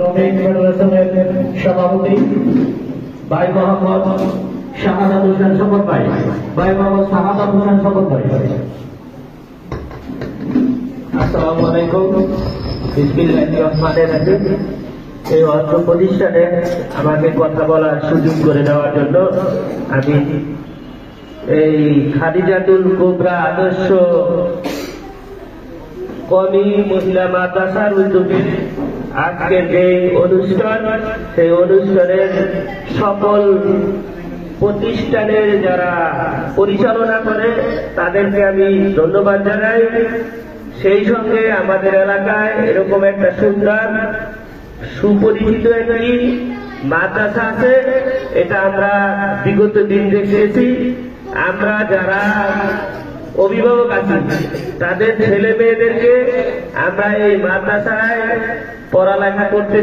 শ্রমিক ফেডারেশনের সভাপতি ভাই মোহাম্মদ শাহাদাত হোসেন শপথ ভাই মোহাম্মদ শাহাদাত হোসেন শপথ ভাই। আসসালামু আলাইকুম। বিসমিল্লাহির রহমানির রহিম। এই অর্থ প্রতিষ্ঠানে আমাকে কথা বলার সুযোগ করে দেওয়ার জন্য আমি এই খাদিজাতুল কুবরা আদর্শ কওমি মহিলা মাদ্রাসার উদ্যোগে আজকের যে অনুষ্ঠান, সেই অনুষ্ঠানের সকল প্রতিষ্ঠানের যারা পরিচালনা করে তাদেরকে আমি ধন্যবাদ জানাই। সেই সঙ্গে আমাদের এলাকায় এরকম একটা সুন্দর সুপরিচিত একটি মাদ্রাসা আছে, এটা আমরা বিগত দিন দেখেছি। আমরা যারা অভিভাবক আছি তাদের ছেলে মেয়েদেরকে আমরা এই মাদ্রাসায় পড়ালেখা করতে